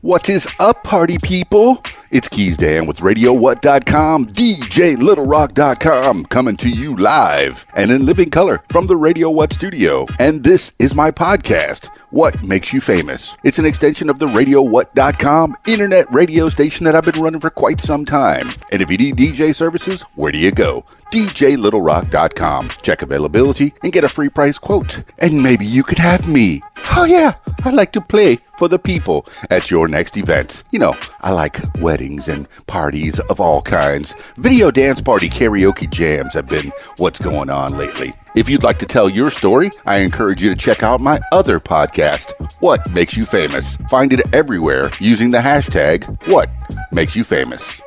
What is up, party people? It's Keys Dan with RadioWhat.com, DJLittleRock.com, coming to you live and in living color from the Radio What studio. And this is my podcast, What Makes You Famous. It's an extension of the RadioWhat.com internet radio station that I've been running for quite some time. And if you need DJ services, where do you go? DJLittleRock.com. Check availability and get a free price quote. And maybe you could have me. Oh yeah, I like to play for the people at your next event. You know, I like weddings and parties of all kinds. Video dance party karaoke jams have been what's going on lately. If you'd like to tell your story, I encourage you to check out my other podcast, What Makes You Famous. Find it everywhere using the hashtag What Makes You Famous.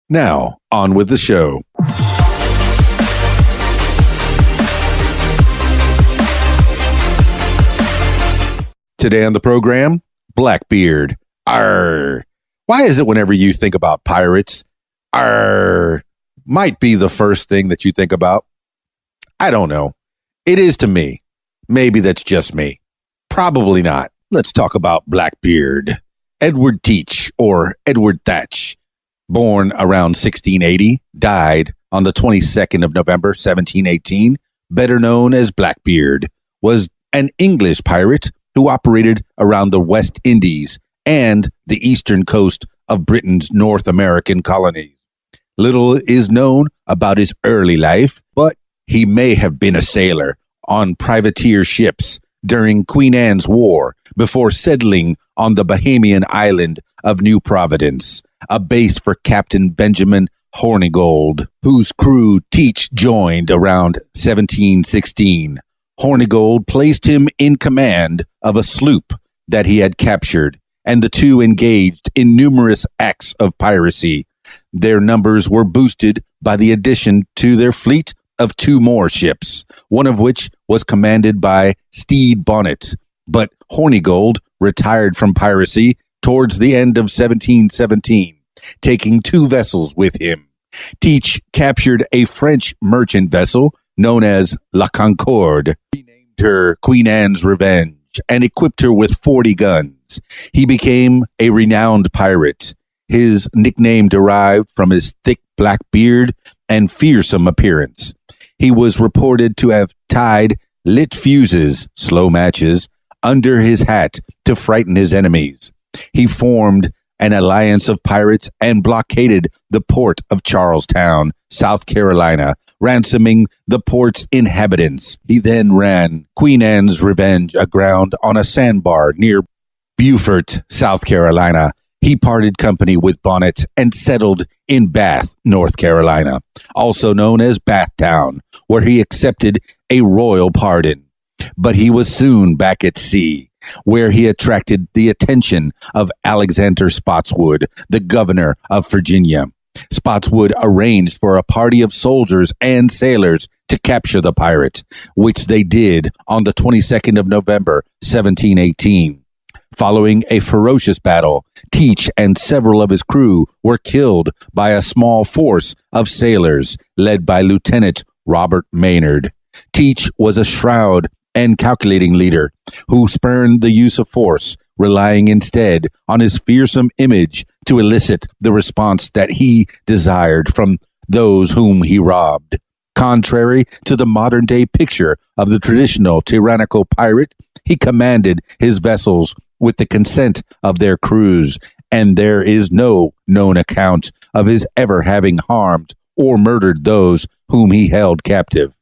Now, on with the show. Today on the program, Blackbeard. Arr. Why is it whenever you think about pirates, arr, might be the first thing that you think about? I don't know. It is to me. Maybe that's just me. Probably not. Let's talk about Blackbeard. Edward Teach, or Edward Thatch, born around 1680, died on the 22nd of November, 1718, better known as Blackbeard, was an English pirate who operated around the West Indies and the eastern coast of Britain's North American colonies. Little is known about his early life, but he may have been a sailor on privateer ships during Queen Anne's War before settling on the Bahamian island of New Providence, a base for Captain Benjamin Hornigold, whose crew Teach joined around 1716. Hornigold placed him in command of a sloop that he had captured, and the two engaged in numerous acts of piracy. Their numbers were boosted by the addition to their fleet of two more ships, one of which was commanded by Stede Bonnet. But Hornigold retired from piracy towards the end of 1717, taking two vessels with him. Teach captured a French merchant vessel known as La Concorde. He named her Queen Anne's Revenge and equipped her with 40 guns. He became a renowned pirate. His nickname derived from his thick black beard and fearsome appearance. He was reported to have tied lit fuses, slow matches, under his hat to frighten his enemies. He formed an alliance of pirates and blockaded the port of Charlestown, South Carolina, ransoming the port's inhabitants. He then ran Queen Anne's Revenge aground on a sandbar near Beaufort, South Carolina. He parted company with Bonnet and settled in Bath, North Carolina, also known as Bathtown, where he accepted a royal pardon. But he was soon back at sea, where he attracted the attention of Alexander Spotswood, the governor of Virginia. Spotswood arranged for a party of soldiers and sailors to capture the pirates, which they did on the 22nd of November, 1718. Following a ferocious battle, Teach and several of his crew were killed by a small force of sailors led by Lieutenant Robert Maynard. Teach was a shrewd and calculating leader who spurned the use of force, relying instead on his fearsome image to elicit the response that he desired from those whom he robbed. Contrary to the modern-day picture of the traditional tyrannical pirate, he commanded his vessels with the consent of their crews, and there is no known account of his ever having harmed or murdered those whom he held captive.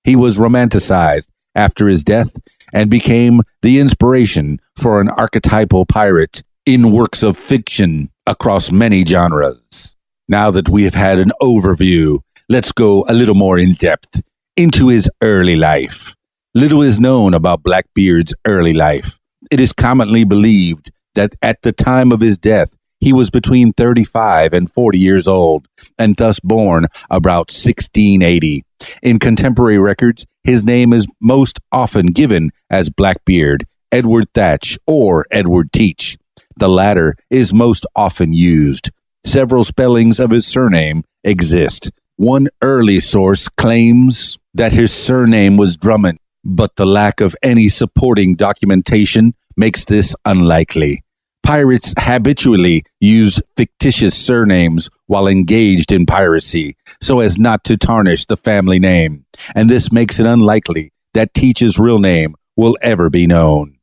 He was romanticized after his death and became the inspiration for an archetypal pirate in works of fiction across many genres. Now that we have had an overview, let's go a little more in depth into his early life. Little is known about Blackbeard's early life. It is commonly believed that at the time of his death, he was between 35 and 40 years old, and thus born about 1680. In contemporary records, his name is most often given as Blackbeard, Edward Thatch, or Edward Teach. The latter is most often used. Several spellings of his surname exist. One early source claims that his surname was Drummond, but the lack of any supporting documentation makes this unlikely. Pirates habitually use fictitious surnames while engaged in piracy so as not to tarnish the family name, and this makes it unlikely that Teach's real name will ever be known.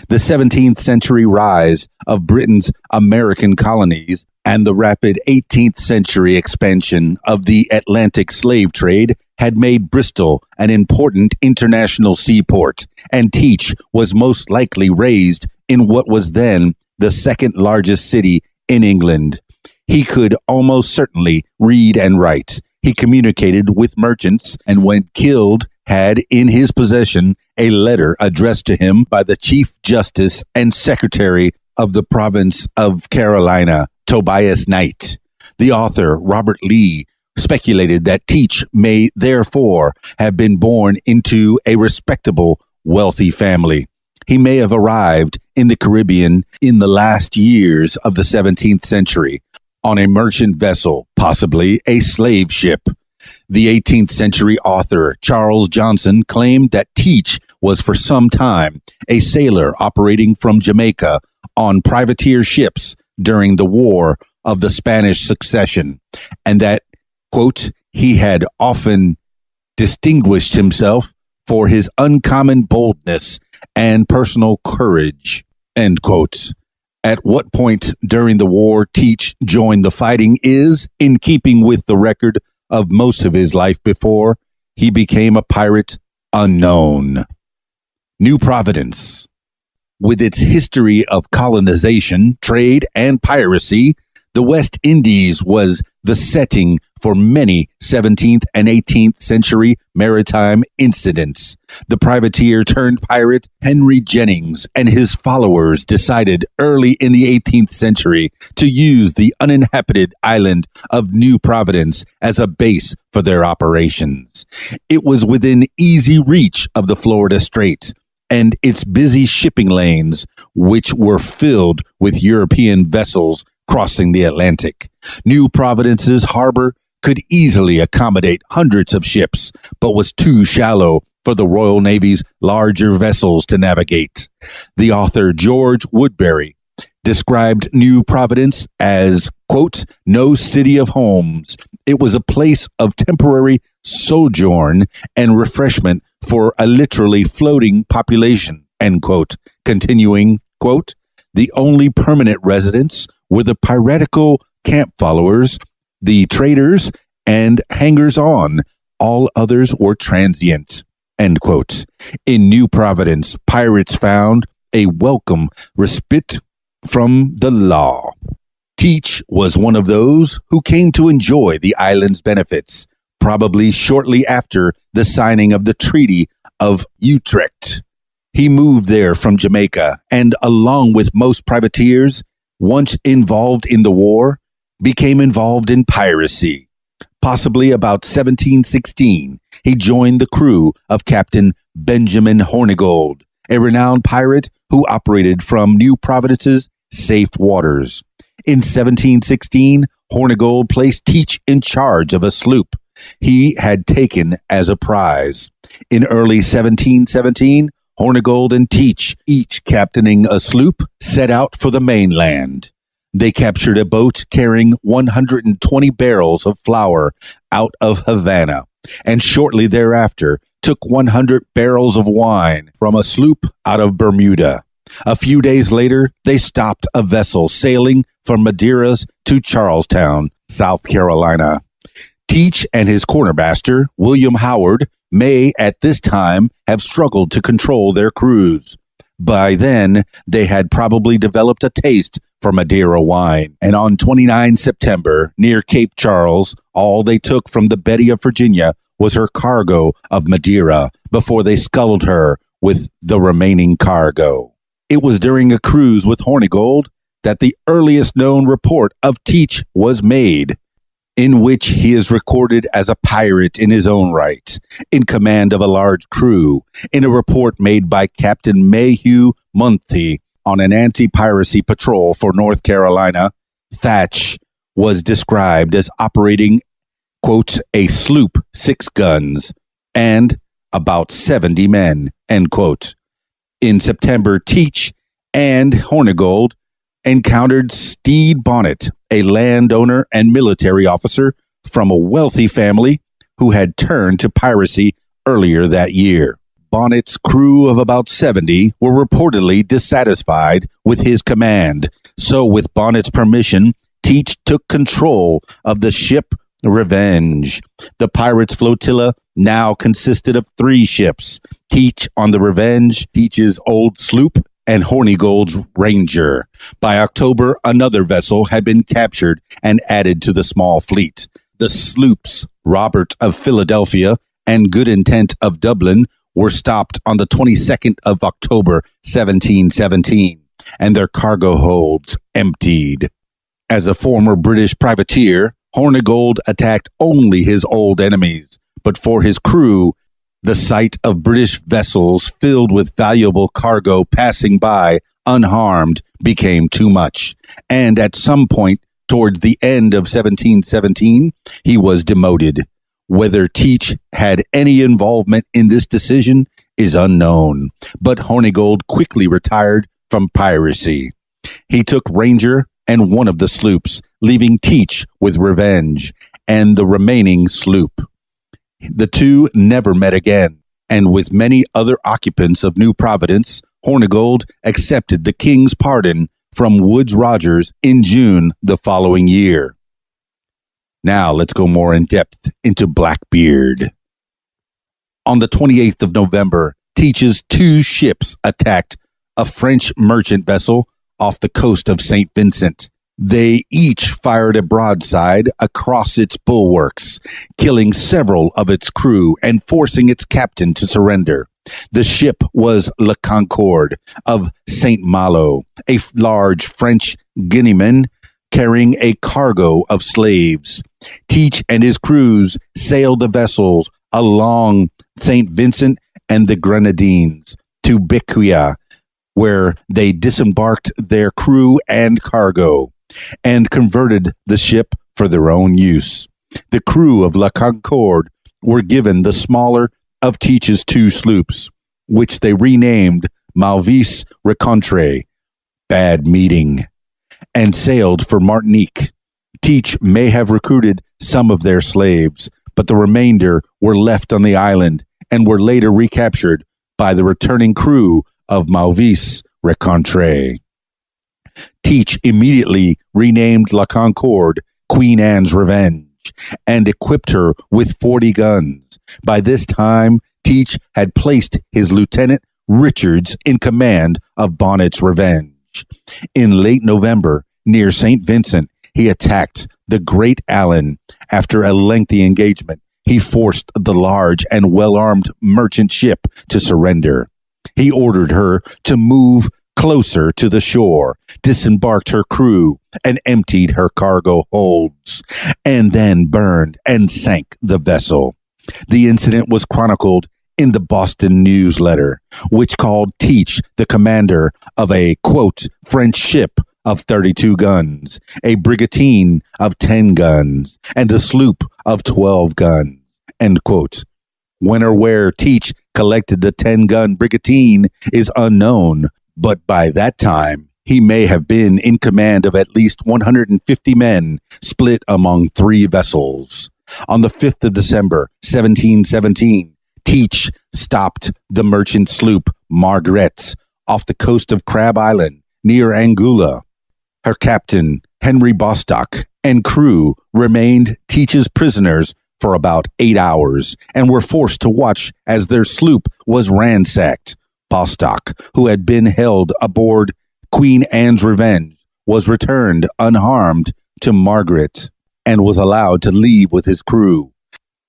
The 17th century rise of Britain's American colonies and the rapid 18th century expansion of the Atlantic slave trade had made Bristol an important international seaport, and Teach was most likely raised in what was then the second largest city in England. He could almost certainly read and write. He communicated with merchants, and when killed, had in his possession a letter addressed to him by the Chief Justice and Secretary of the Province of Carolina, Tobias Knight. The author, Robert Lee, speculated that Teach may therefore have been born into a respectable, wealthy family. He may have arrived in the Caribbean in the last years of the 17th century on a merchant vessel, possibly a slave ship. The 18th century author Charles Johnson claimed that Teach was for some time a sailor operating from Jamaica on privateer ships during the War of the Spanish Succession, and that, quote, he had often distinguished himself for his uncommon boldness and personal courage, end quotes. At what point during the war Teach joined the fighting is in keeping with the record of most of his life before he became a pirate, unknown. New Providence. With its history of colonization, trade, and piracy, the West Indies was the setting for many 17th and 18th century maritime incidents. The privateer turned pirate Henry Jennings and his followers decided early in the 18th century to use the uninhabited island of New Providence as a base for their operations. It was within easy reach of the Florida Strait and its busy shipping lanes, which were filled with European vessels crossing the Atlantic. New Providence's harbor could easily accommodate hundreds of ships, but was too shallow for the Royal Navy's larger vessels to navigate. The author George Woodbury described New Providence as, quote, no city of homes. It was a place of temporary sojourn and refreshment for a literally floating population, end quote. Continuing, quote, the only permanent residents were the piratical camp followers, the traders, and hangers-on. All others were transient, end quote. In New Providence, pirates found a welcome respite from the law. Teach was one of those who came to enjoy the island's benefits, probably shortly after the signing of the Treaty of Utrecht. He moved there from Jamaica, and along with most privateers, once involved in the war, became involved in piracy. Possibly about 1716, he joined the crew of Captain Benjamin Hornigold, a renowned pirate who operated from New Providence's safe waters. In 1716, Hornigold placed Teach in charge of a sloop he had taken as a prize. In early 1717, Hornigold and Teach, each captaining a sloop, set out for the mainland. They captured a boat carrying 120 barrels of flour out of Havana, and shortly thereafter took 100 barrels of wine from a sloop out of Bermuda. A few days later, they stopped a vessel sailing from Madeiras to Charlestown, South Carolina. Teach and his quartermaster, William Howard, may at this time have struggled to control their crews. By then, they had probably developed a taste for Madeira wine, and on 29 September, near Cape Charles, all they took from the Betty of Virginia was her cargo of Madeira before they scuttled her with the remaining cargo. It was during a cruise with Hornigold that the earliest known report of Teach was made, in which he is recorded as a pirate in his own right, in command of a large crew. In a report made by Captain Mayhew Munthey on an anti-piracy patrol for North Carolina, Thatch was described as operating, quote, a sloop 6 guns and about 70 men, end quote. In September, Teach and Hornigold encountered Stede Bonnet, a landowner and military officer from a wealthy family who had turned to piracy earlier that year. Bonnet's crew of about 70 were reportedly dissatisfied with his command, so with Bonnet's permission, Teach took control of the ship Revenge. The pirates' flotilla now consisted of 3 ships: Teach on the Revenge, Teach's old sloop, and Hornigold's Ranger. By October, another vessel had been captured and added to the small fleet. The sloops Robert of Philadelphia and Good Intent of Dublin were stopped on the 22nd of October, 1717, and their cargo holds emptied. As a former British privateer, Hornigold attacked only his old enemies, but for his crew, the sight of British vessels filled with valuable cargo passing by unharmed became too much, and at some point towards the end of 1717, he was demoted. Whether Teach had any involvement in this decision is unknown, but Hornigold quickly retired from piracy. He took Ranger and one of the sloops, leaving Teach with Revenge and the remaining sloop. The two never met again, and with many other occupants of New Providence, Hornigold accepted the king's pardon from Woodes Rogers in June the following year. Now let's go more in depth into Blackbeard. On the 28th of November, Teach's 2 ships attacked a French merchant vessel off the coast of St. Vincent. They each fired a broadside across its bulwarks, killing several of its crew and forcing its captain to surrender. The ship was La Concorde of St. Malo, a large French Guineaman carrying a cargo of slaves. Teach and his crews sailed the vessels along St. Vincent and the Grenadines to Bequia, where they disembarked their crew and cargo and converted the ship for their own use. The crew of La Concorde were given the smaller of Teach's 2 sloops, which they renamed Malvis Rencontre, Bad Meeting, and sailed for Martinique. Teach may have recruited some of their slaves, but the remainder were left on the island and were later recaptured by the returning crew of Malvis Rencontre. Teach immediately renamed La Concorde Queen Anne's Revenge and equipped her with 40 guns. By this time, Teach had placed his lieutenant Richards in command of Bonnet's Revenge. In late November, near St. Vincent, he attacked the Great Allen. After a lengthy engagement, he forced the large and well-armed merchant ship to surrender. He ordered her to move closer to the shore, disembarked her crew, and emptied her cargo holds, and then burned and sank the vessel. The incident was chronicled in the Boston Newsletter, which called Teach the commander of a, quote, French ship of 32 guns, a brigantine of 10 guns, and a sloop of 12 guns, end quote. When or where Teach collected the 10-gun brigantine is unknown, but by that time, he may have been in command of at least 150 men split among 3 vessels. On the 5th of December, 1717, Teach stopped the merchant sloop Margaret off the coast of Crab Island near Anguilla. Her captain, Henry Bostock, and crew remained Teach's prisoners for about 8 hours and were forced to watch as their sloop was ransacked. Bostock, who had been held aboard Queen Anne's Revenge, was returned unharmed to Margaret and was allowed to leave with his crew.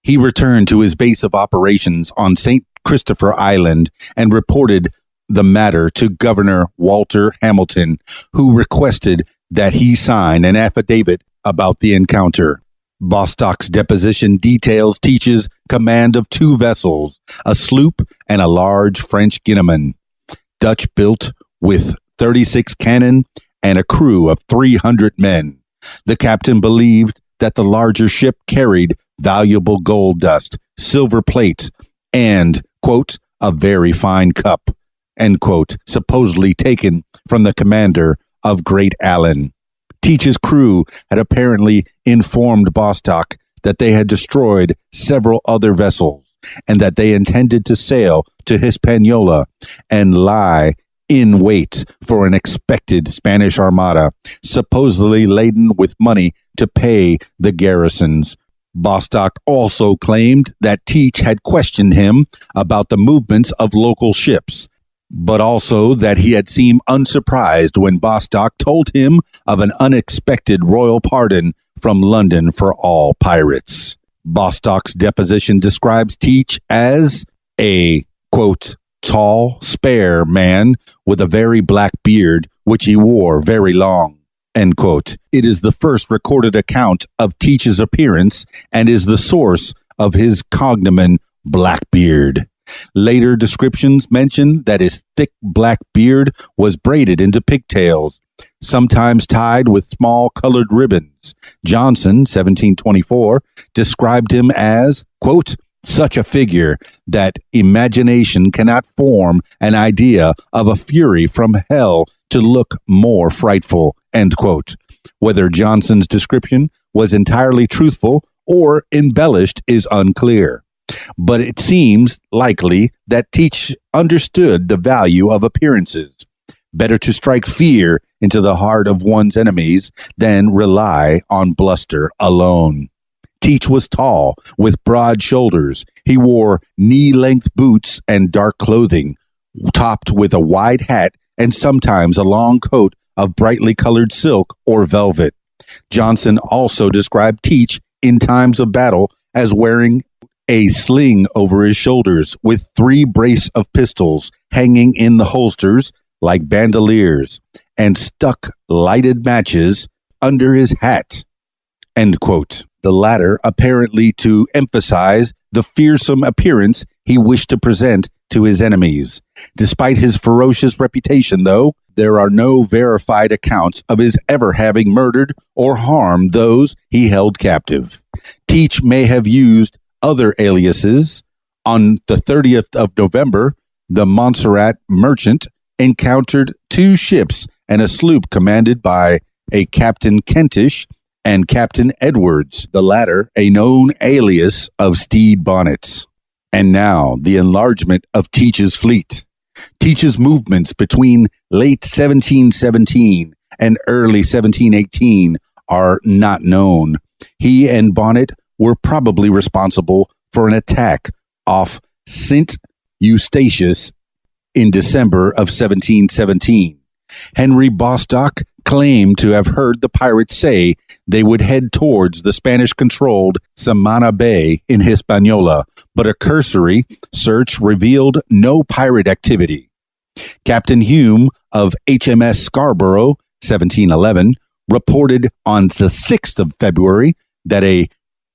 He returned to his base of operations on St. Christopher Island and reported the matter to Governor Walter Hamilton, who requested that he sign an affidavit about the encounter. Bostock's deposition details Teach's command of 2 vessels, a sloop and a large French Guineaman, Dutch-built with 36 cannon and a crew of 300 men. The captain believed that the larger ship carried valuable gold dust, silver plate, and, quote, a very fine cup, end quote, supposedly taken from the commander of Great Allen. Teach's crew had apparently informed Bostock that they had destroyed several other vessels and that they intended to sail to Hispaniola and lie in wait for an expected Spanish armada, supposedly laden with money to pay the garrisons. Bostock also claimed that Teach had questioned him about the movements of local ships, but also that he had seemed unsurprised when Bostock told him of an unexpected royal pardon from London for all pirates. Bostock's deposition describes Teach as a, quote, tall, spare man with a very black beard, which he wore very long, end quote. It is the first recorded account of Teach's appearance and is the source of his cognomen Blackbeard. Later descriptions mention that his thick black beard was braided into pigtails, sometimes tied with small colored ribbons. Johnson, 1724, described him as, quote, such a figure that imagination cannot form an idea of a fury from hell to look more frightful, end quote. Whether Johnson's description was entirely truthful or embellished is unclear, but it seems likely that Teach understood the value of appearances. Better to strike fear into the heart of one's enemies than rely on bluster alone. Teach was tall, with broad shoulders. He wore knee-length boots and dark clothing, topped with a wide hat and sometimes a long coat of brightly colored silk or velvet. Johnson also described Teach in times of battle as wearing a sling over his shoulders with 3 brace of pistols hanging in the holsters like bandoliers and stuck lighted matches under his hat, end quote. The latter apparently to emphasize the fearsome appearance he wished to present to his enemies. Despite his ferocious reputation, though, there are no verified accounts of his ever having murdered or harmed those he held captive. Teach may have used other aliases. On the 30th of November, the Montserrat merchant encountered 2 ships and a sloop commanded by a Captain Kentish and Captain Edwards, the latter a known alias of Stede Bonnets. And now the enlargement of Teach's fleet. Teach's movements between late 1717 and early 1718 are not known. He and Bonnet were probably responsible for an attack off St. Eustatius in December of 1717. Henry Bostock claimed to have heard the pirates say they would head towards the Spanish-controlled Samana Bay in Hispaniola, but a cursory search revealed no pirate activity. Captain Hume of HMS Scarborough, 1711, reported on the 6th of February that a,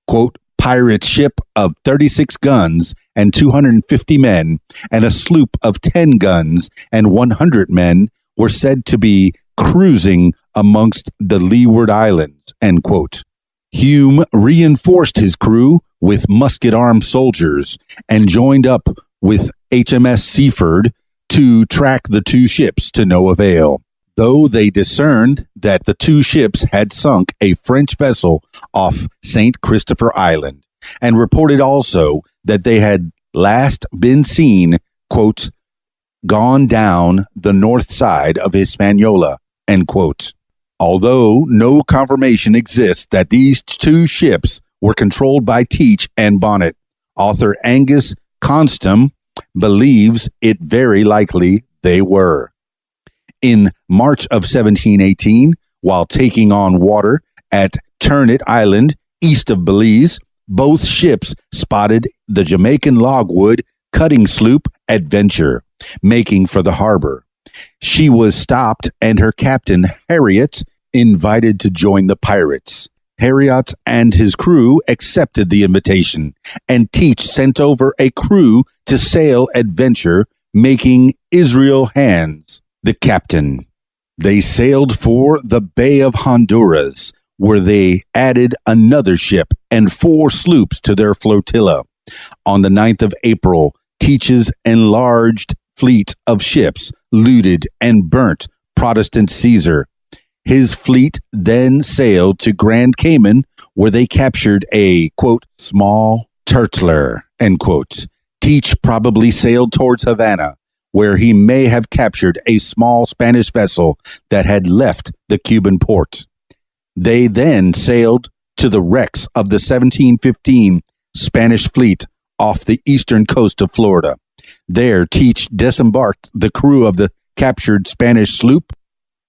quote, pirate ship of 36 guns and 250 men and a sloop of 10 guns and 100 men were said to be cruising amongst the Leeward Islands, end quote. Hume reinforced his crew with musket-armed soldiers and joined up with HMS Seaford to track the 2 ships to no avail, though they discerned that the 2 ships had sunk a French vessel off St. Christopher Island, and reported also that they had last been seen, quote, gone down the north side of Hispaniola, end quote. Although no confirmation exists that these 2 ships were controlled by Teach and Bonnet, author Angus Constam believes it very likely they were. In March of 1718, while taking on water at Ternate Island, east of Belize, both ships spotted the Jamaican logwood cutting sloop Adventure, making for the harbor. She was stopped and her captain, Harriet, invited to join the pirates. Harriot and his crew accepted the invitation, and Teach sent over a crew to sail Adventure, making Israel Hands the captain. They sailed for the Bay of Honduras, where they added another ship and 4 sloops to their flotilla. On the 9th of April, Teach's enlarged fleet of ships looted and burnt Protestant Caesar His fleet then sailed to Grand Cayman, where they captured a, quote, small turtler, end quote. Teach probably sailed towards Havana, where he may have captured a small Spanish vessel that had left the Cuban port. They then sailed to the wrecks of the 1715 Spanish fleet off the eastern coast of Florida. There, Teach disembarked the crew of the captured Spanish sloop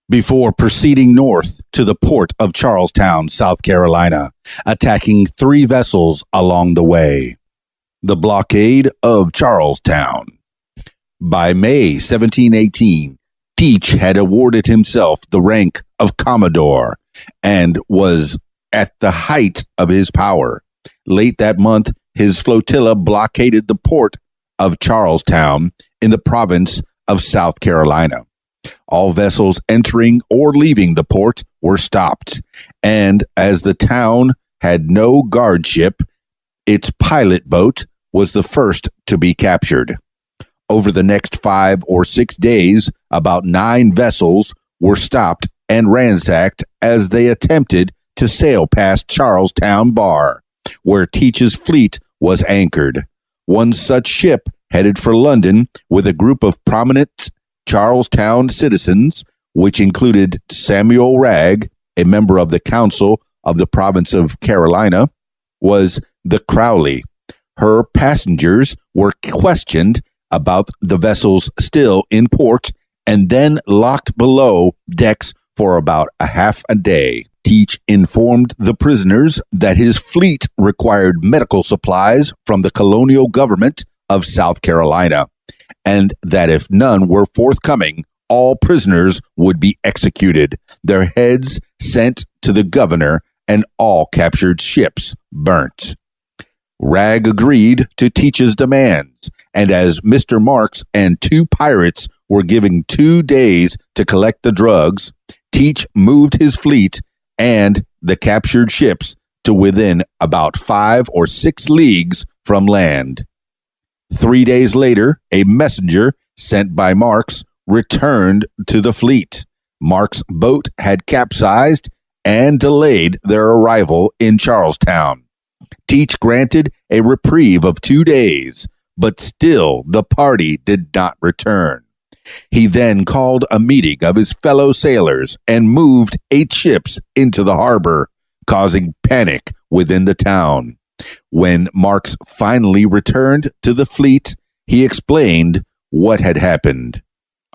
before proceeding north to the port of Charlestown, South Carolina, attacking 3 vessels along the way. The blockade of Charlestown. By May 1718, Teach had awarded himself the rank of Commodore and was at the height of his power. Late that month, his flotilla blockaded the port of Charlestown in the province of South Carolina. All vessels entering or leaving the port were stopped, and as the town had no guard ship, its pilot boat was the first to be captured. Over the next 5 or 6 days, about 9 vessels were stopped and ransacked as they attempted to sail past Charlestown Bar, where Teach's fleet was anchored. One such ship headed for London with a group of prominent Charlestown citizens, which included Samuel Wragg, a member of the Council of the Province of Carolina, was the Crowley. Her passengers were questioned about the vessels still in port and then locked below decks for about a half a day. Teach informed the prisoners that his fleet required medical supplies from the colonial government of South Carolina, and that if none were forthcoming, all prisoners would be executed, their heads sent to the governor, and all captured ships burnt. Wragg agreed to Teach's demands, and as Mr. Marks and 2 pirates were given 2 days to collect the drugs, Teach moved his fleet and the captured ships to within about 5 or 6 leagues from land. 3 days later, a messenger sent by Marks returned to the fleet. Marks' boat had capsized and delayed their arrival in Charlestown. Teach granted a reprieve of 2 days, but still the party did not return. He then called a meeting of his fellow sailors and moved 8 ships into the harbor, causing panic within the town. When Marks finally returned to the fleet, he explained what had happened.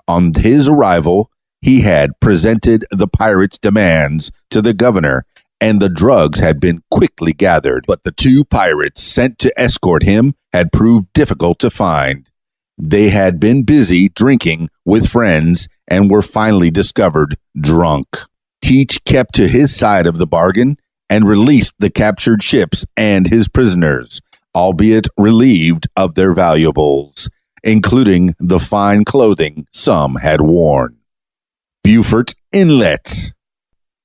On his arrival, he had presented the pirates' demands to the governor, and the drugs had been quickly gathered, but the 2 pirates sent to escort him had proved difficult to find. They had been busy drinking with friends and were finally discovered drunk. Teach kept to his side of the bargain and released the captured ships and his prisoners, albeit relieved of their valuables, including the fine clothing some had worn. Beaufort Inlet.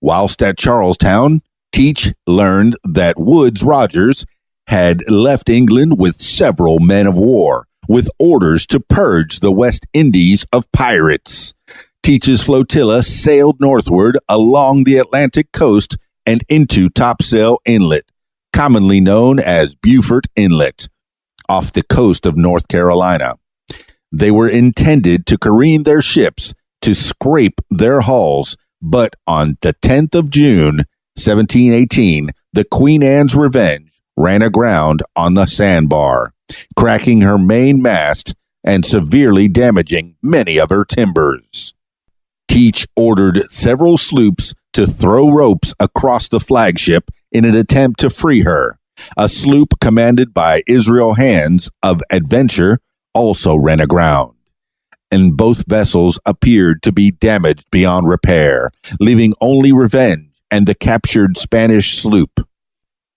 Whilst at Charlestown, Teach learned that Woodes Rogers had left England with several men of war, with orders to purge the West Indies of pirates. Teach's flotilla sailed northward along the Atlantic coast and into Topsail Inlet, commonly known as Beaufort Inlet, off the coast of North Carolina. They were intended to careen their ships to scrape their hulls, but on the 10th of June, 1718, the Queen Anne's Revenge ran aground on the sandbar, cracking her main mast and severely damaging many of her timbers. Teach ordered several sloops to throw ropes across the flagship in an attempt to free her. A sloop commanded by Israel Hands of Adventure also ran aground, and both vessels appeared to be damaged beyond repair, leaving only Revenge and the captured Spanish sloop.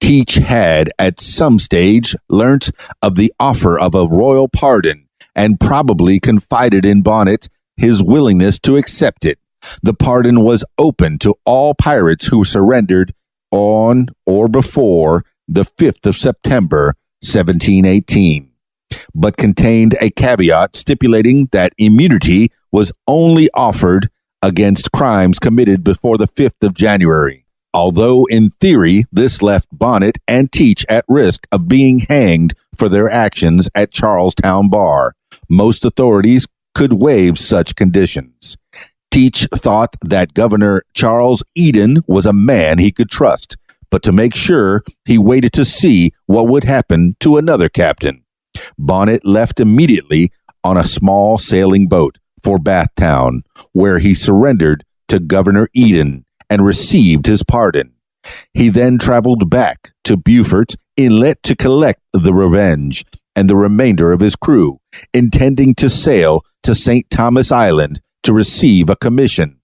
Teach had at some stage learnt of the offer of a royal pardon and probably confided in Bonnet his willingness to accept it. The pardon was open to all pirates who surrendered on or before the 5th of September, 1718, but contained a caveat stipulating that immunity was only offered against crimes committed before the 5th of January. Although in theory, this left Bonnet and Teach at risk of being hanged for their actions at Charlestown Bar, most authorities could waive such conditions. Teach thought that Governor Charles Eden was a man he could trust, but to make sure, he waited to see what would happen to another captain. Bonnet left immediately on a small sailing boat for Bathtown, where he surrendered to Governor Eden and received his pardon. He then traveled back to Beaufort Inlet to collect the Revenge and the remainder of his crew, intending to sail to St. Thomas Island to receive a commission.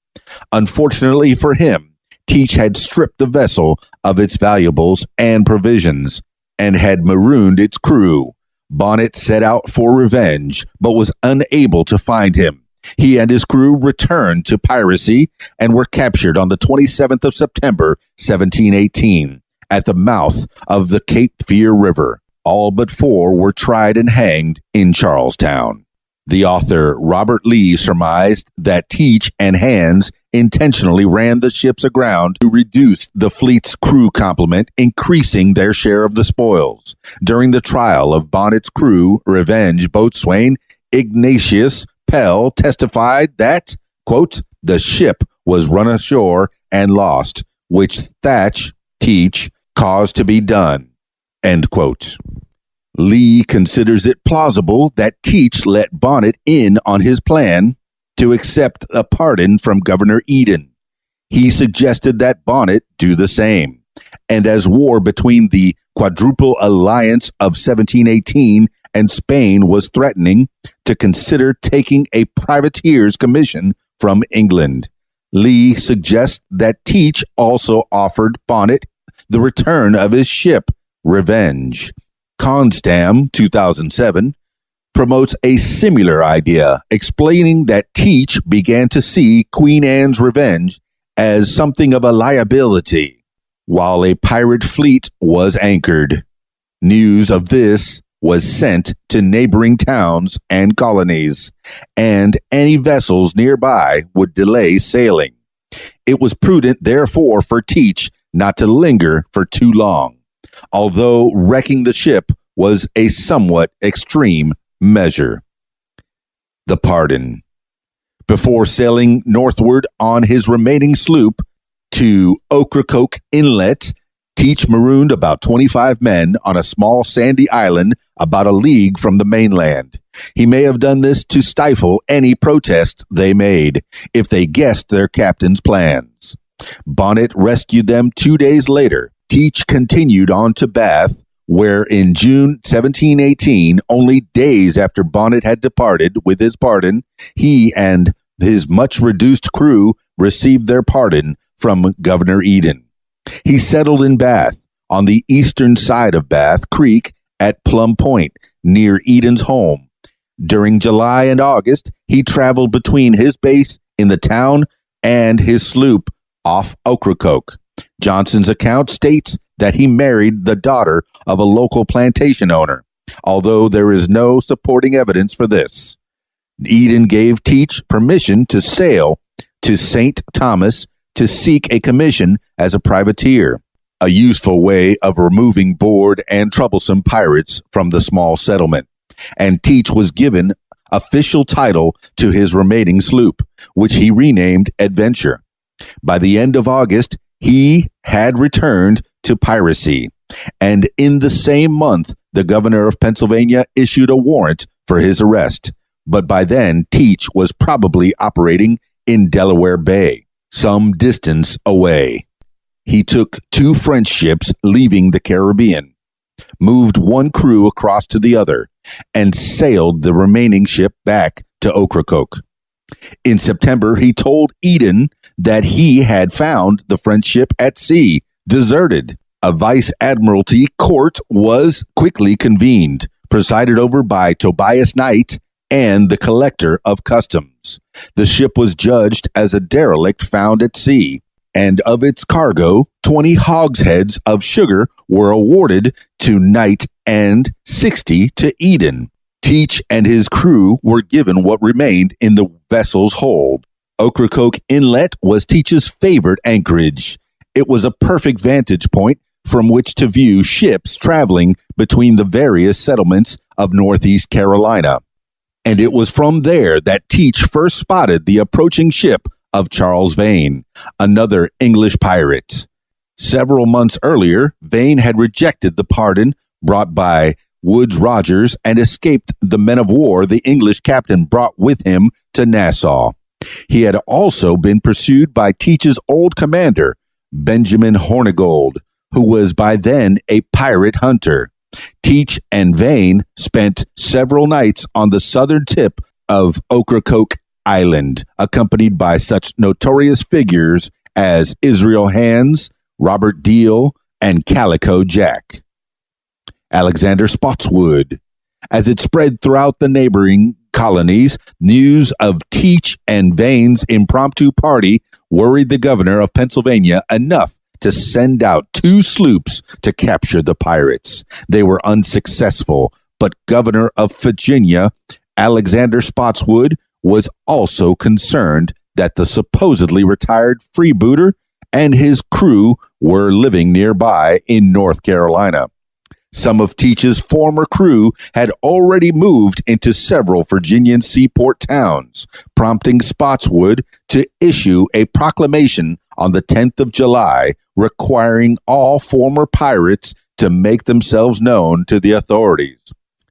Unfortunately for him, Teach had stripped the vessel of its valuables and provisions and had marooned its crew. Bonnet set out for revenge, but was unable to find him. He and his crew returned to piracy and were captured on the 27th of September, 1718, at the mouth of the Cape Fear River. All but 4 were tried and hanged in Charlestown. The author, Robert Lee, surmised that Teach and Hands intentionally ran the ships aground to reduce the fleet's crew complement, increasing their share of the spoils. During the trial of Bonnet's crew, Revenge boatswain Ignatius Pell testified that, quote, the ship was run ashore and lost, which Thatch, Teach, caused to be done, end quote. Lee considers it plausible that Teach let Bonnet in on his plan to accept a pardon from Governor Eden. He suggested that Bonnet do the same. And as war between the Quadruple Alliance of 1718 and Spain was threatening, to consider taking a privateer's commission from England. Lee suggests that Teach also offered Bonnet the return of his ship, Revenge. Constam, 2007, promotes a similar idea, explaining that Teach began to see Queen Anne's Revenge as something of a liability, while a pirate fleet was anchored. News of this was sent to neighboring towns and colonies, and any vessels nearby would delay sailing. It was prudent, therefore, for Teach not to linger for too long, although wrecking the ship was a somewhat extreme measure. The pardon. Before sailing northward on his remaining sloop to Ocracoke Inlet, Teach marooned about 25 men on a small sandy island about a league from the mainland. He may have done this to stifle any protest they made, if they guessed their captain's plans. Bonnet rescued them 2 days later. Teach continued on to Bath, where in June 1718, only days after Bonnet had departed with his pardon, he and his much reduced crew received their pardon from Governor Eden. He settled in Bath, on the eastern side of Bath Creek at Plum Point, near Eden's home. During July and August, he traveled between his base in the town and his sloop off Ocracoke. Johnson's account states that he married the daughter of a local plantation owner, although there is no supporting evidence for this. Eden gave Teach permission to sail to St. Thomas to seek a commission as a privateer, a useful way of removing bored and troublesome pirates from the small settlement. And Teach was given official title to his remaining sloop, which he renamed Adventure. By the end of August, he had returned to piracy, and in the same month, the governor of Pennsylvania issued a warrant for his arrest. But by then, Teach was probably operating in Delaware Bay, some distance away. He took 2 French ships leaving the Caribbean, moved one crew across to the other, and sailed the remaining ship back to Ocracoke. In September, he told Eden that he had found the French ship at sea, deserted. A vice admiralty court was quickly convened, presided over by Tobias Knight and the collector of customs. The ship was judged as a derelict found at sea, and of its cargo, 20 hogsheads of sugar were awarded to Knight and 60 to Eden. Teach and his crew were given what remained in the vessel's hold. Ocracoke Inlet was Teach's favorite anchorage. It was a perfect vantage point from which to view ships traveling between the various settlements of Northeast Carolina. And it was from there that Teach first spotted the approaching ship of Charles Vane, another English pirate. Several months earlier, Vane had rejected the pardon brought by Woodes Rogers and escaped the men of war the English captain brought with him to Nassau. He had also been pursued by Teach's old commander, Benjamin Hornigold, who was by then a pirate hunter. Teach and Vane spent several nights on the southern tip of Ocracoke Island, accompanied by such notorious figures as Israel Hands, Robert Deal, and Calico Jack. Alexander Spotswood. As it spread throughout the neighboring colonies, news of Teach and Vane's impromptu party worried the governor of Pennsylvania enough to send out 2 sloops to capture the pirates. They were unsuccessful, but Governor of Virginia, Alexander Spotswood, was also concerned that the supposedly retired freebooter and his crew were living nearby in North Carolina. Some of Teach's former crew had already moved into several Virginian seaport towns, prompting Spotswood to issue a proclamation on the 10th of July requiring all former pirates to make themselves known to the authorities,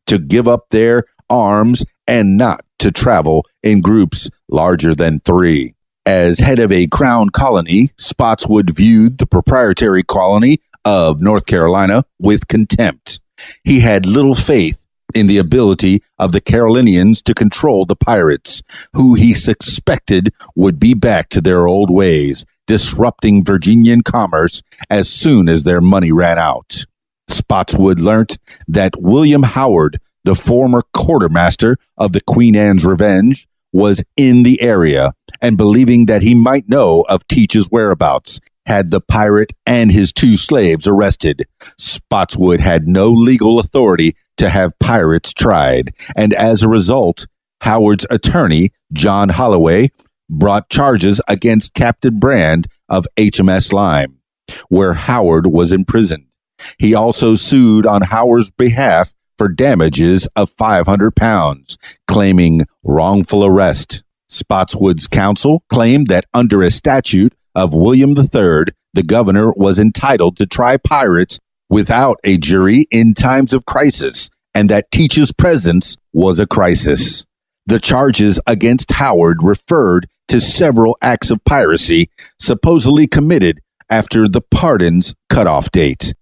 to give up their arms, and not to travel in groups larger than 3. As head of a crown colony, Spotswood viewed the proprietary colony of North Carolina with contempt. He had little faith in the ability of the Carolinians to control the pirates, who he suspected would be back to their old ways, disrupting Virginian commerce as soon as their money ran out. Spotswood learnt that William Howard, the former quartermaster of the Queen Anne's Revenge, was in the area, and believing that he might know of Teach's whereabouts, had the pirate and his 2 slaves arrested. Spotswood had no legal authority to have pirates tried, and as a result, Howard's attorney, John Holloway, brought charges against Captain Brand of HMS Lyme, where Howard was imprisoned. He also sued on Howard's behalf for damages of £500, claiming wrongful arrest. Spotswood's counsel claimed that under a statute of William III, the governor was entitled to try pirates without a jury in times of crisis, and that Teach's presence was a crisis. The charges against Howard referred to several acts of piracy supposedly committed after the pardon's cutoff date.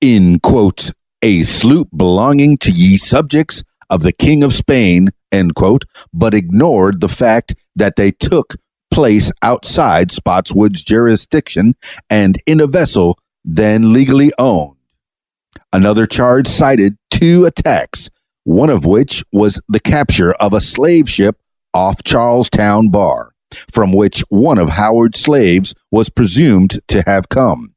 In, quote, a sloop belonging to ye subjects of the King of Spain, end quote, but ignored the fact that they took place outside Spotswood's jurisdiction and in a vessel then legally owned. Another charge cited 2 attacks, one of which was the capture of a slave ship off Charlestown Bar, from which one of Howard's slaves was presumed to have come.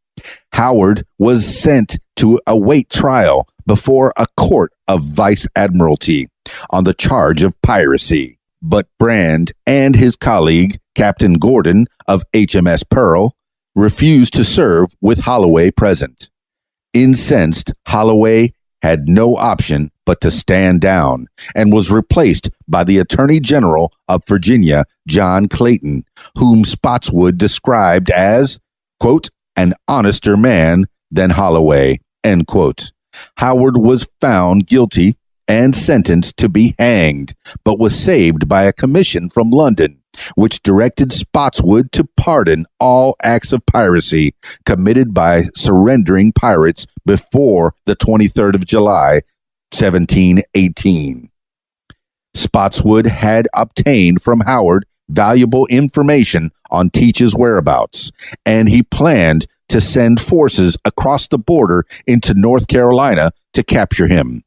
Howard was sent to await trial before a court of vice admiralty on the charge of piracy, but Brand and his colleague, Captain Gordon of HMS Pearl, refused to serve with Holloway present. Incensed, Holloway had no option but to stand down and was replaced by the Attorney General of Virginia, John Clayton, whom Spotswood described as, quote, an honester man than Holloway, end quote. Howard was found guilty and sentenced to be hanged, but was saved by a commission from London, which directed Spotswood to pardon all acts of piracy committed by surrendering pirates before the 23rd of July, 1718. Spotswood had obtained from Howard valuable information on Teach's whereabouts, and he planned to send forces across the border into North Carolina to capture him.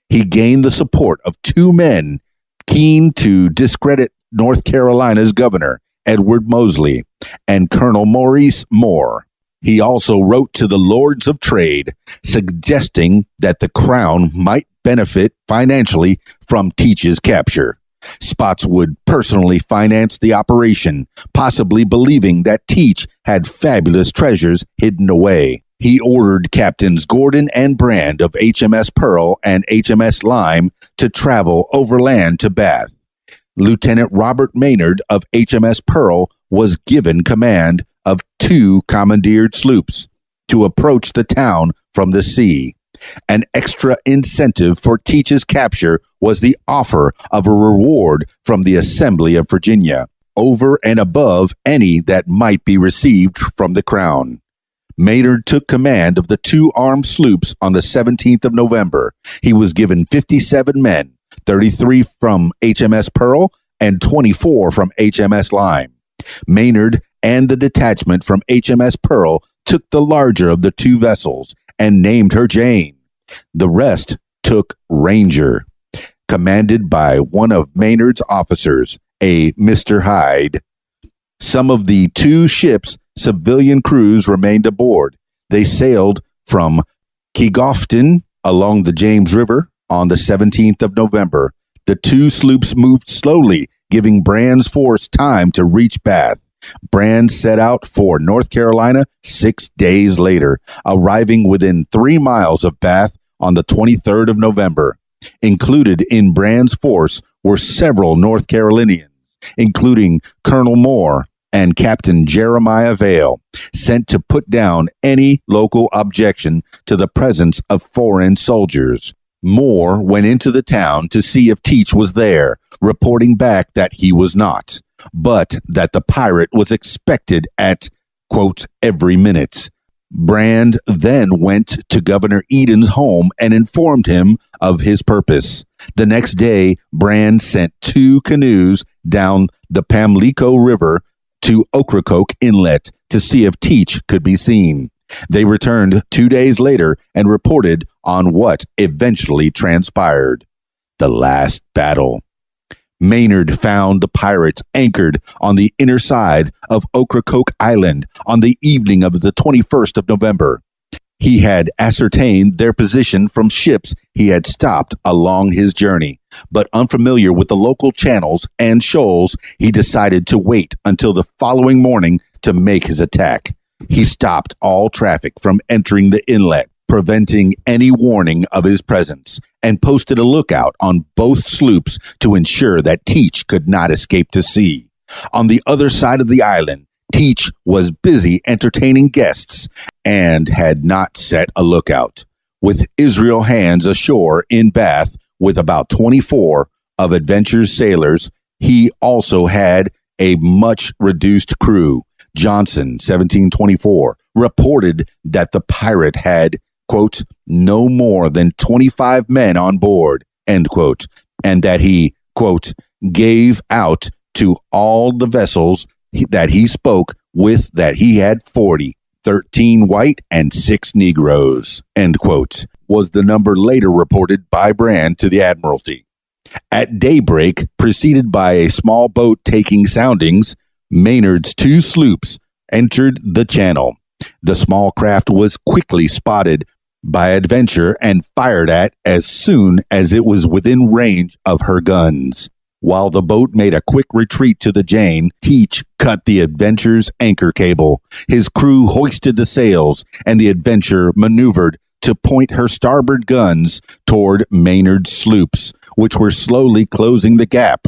He gained the support of 2 men keen to discredit North Carolina's governor, Edward Moseley, and Colonel Maurice Moore. He also wrote to the Lords of Trade, suggesting that the crown might benefit financially from Teach's capture. Spotswood personally financed the operation, possibly believing that Teach had fabulous treasures hidden away. He ordered Captains Gordon and Brand of HMS Pearl and HMS Lyme to travel overland to Bath. Lieutenant Robert Maynard of HMS Pearl was given command of 2 commandeered sloops to approach the town from the sea. An extra incentive for Teach's capture was the offer of a reward from the Assembly of Virginia, over and above any that might be received from the Crown. Maynard took command of the 2 armed sloops on the 17th of November. He was given 57 men, 33 from HMS Pearl and 24 from HMS Lyme. Maynard and the detachment from HMS Pearl took the larger of the 2 vessels and named her Jane. The rest took Ranger, commanded by one of Maynard's officers, a Mr. Hyde. Some of the 2 ships' civilian crews remained aboard. They sailed from Keeghofton along the James River on the 17th of November. The 2 sloops moved slowly, giving Brand's force time to reach Bath. Brand set out for North Carolina 6 days later, arriving within 3 miles of Bath on the 23rd of November. Included in Brand's force were several North Carolinians, including Colonel Moore and Captain Jeremiah Vale, sent to put down any local objection to the presence of foreign soldiers. Moore went into the town to see if Teach was there, reporting back that he was not, but that the pirate was expected at, quote, every minute. Brand then went to Governor Eden's home and informed him of his purpose. The next day, Brand sent 2 canoes down the Pamlico River to Ocracoke Inlet to see if Teach could be seen. They returned 2 days later and reported on what eventually transpired. The last battle. Maynard found the pirates anchored on the inner side of Ocracoke Island on the evening of the 21st of November. He had ascertained their position from ships he had stopped along his journey, but unfamiliar with the local channels and shoals, he decided to wait until the following morning to make his attack. He stopped all traffic from entering the inlet, preventing any warning of his presence, and posted a lookout on both sloops to ensure that Teach could not escape to sea. On the other side of the island, Teach was busy entertaining guests and had not set a lookout. With Israel Hands ashore in Bath with about 24 of Adventure's sailors, he also had a much reduced crew. Johnson, 1724, reported that the pirate had, quote, no more than 25 men on board, end quote, and that he, quote, gave out to all the vessels that he spoke with that he had 40, 13 white and 6 Negroes, end quote, was the number later reported by Brand to the Admiralty. At daybreak, preceded by a small boat taking soundings, Maynard's 2 sloops entered the channel. The small craft was quickly spotted by Adventure and fired at as soon as it was within range of her guns. While the boat made a quick retreat to the Jane, Teach cut the Adventure's anchor cable. His crew hoisted the sails, and the Adventure maneuvered to point her starboard guns toward Maynard's sloops, which were slowly closing the gap.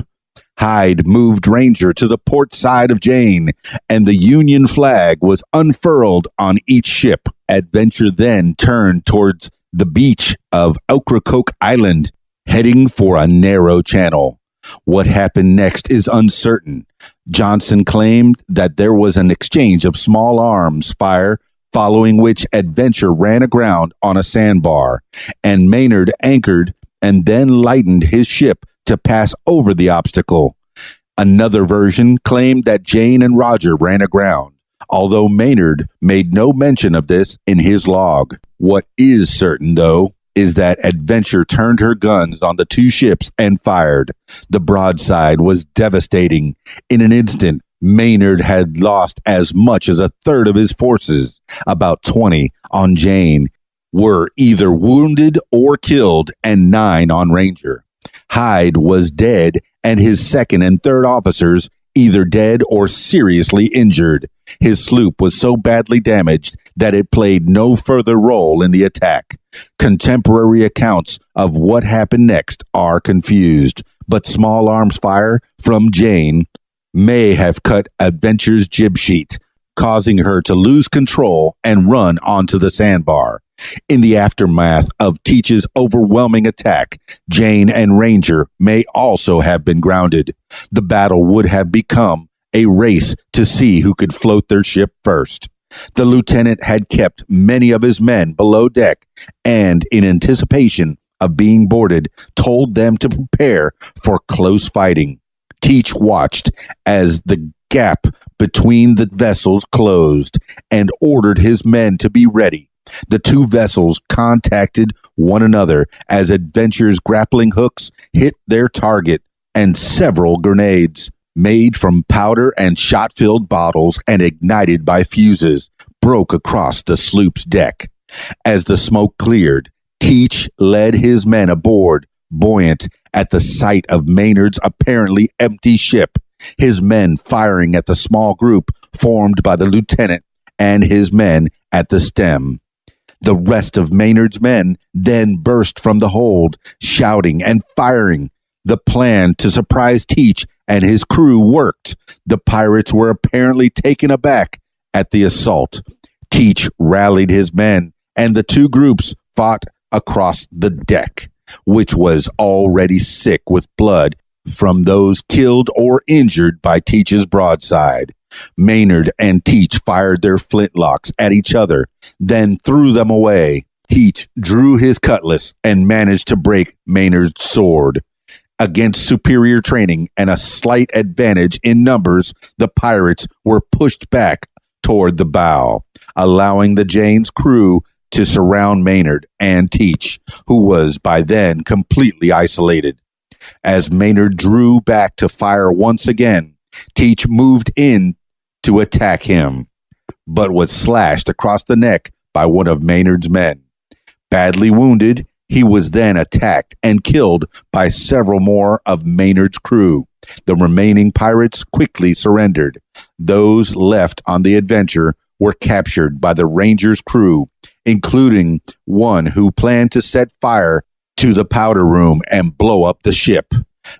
Hyde moved Ranger to the port side of Jane, and the Union flag was unfurled on each ship. Adventure then turned towards the beach of Ocracoke Island, heading for a narrow channel. What happened next is uncertain. Johnson claimed that there was an exchange of small arms fire, following which Adventure ran aground on a sandbar, and Maynard anchored and then lightened his ship to pass over the obstacle. Another version claimed that Jane and Roger ran aground, although Maynard made no mention of this in his log. What is certain, though, is that Adventure turned her guns on the 2 ships and fired. The broadside was devastating. In an instant, Maynard had lost as much as a third of his forces. About 20 on Jane were either wounded or killed, and 9 on Ranger. Hyde was dead, and his second and third officers either dead or seriously injured. His sloop was so badly damaged that it played no further role in the attack. Contemporary accounts of what happened next are confused, but small arms fire from Jane may have cut Adventure's jib sheet, causing her to lose control and run onto the sandbar. In the aftermath of Teach's overwhelming attack, Jane and Ranger may also have been grounded. The battle would have become a race to see who could float their ship first. The lieutenant had kept many of his men below deck and, in anticipation of being boarded, told them to prepare for close fighting. Teach watched as the gap between the vessels closed and ordered his men to be ready. The two vessels contacted one another as Adventure's grappling hooks hit their target, and several grenades, made from powder and shot-filled bottles and ignited by fuses, broke across the sloop's deck. As the smoke cleared, Teach led his men aboard, buoyant at the sight of Maynard's apparently empty ship, his men firing at the small group formed by the lieutenant and his men at the stem. The rest of Maynard's men then burst from the hold, shouting and firing. The plan to surprise Teach and his crew worked. The pirates were apparently taken aback at the assault. Teach rallied his men, and the two groups fought across the deck, which was already sick with blood from those killed or injured by Teach's broadside. Maynard and Teach fired their flintlocks at each other, then threw them away. Teach drew his cutlass and managed to break Maynard's sword. Against superior training and a slight advantage in numbers, the pirates were pushed back toward the bow, allowing the Jane's crew to surround Maynard and Teach, who was by then completely isolated. As Maynard drew back to fire once again, Teach moved in to attack him, but was slashed across the neck by one of Maynard's men. Badly wounded, he was then attacked and killed by several more of Maynard's crew. The remaining pirates quickly surrendered. Those left on the Adventure were captured by the Ranger's crew, including one who planned to set fire to the powder room and blow up the ship.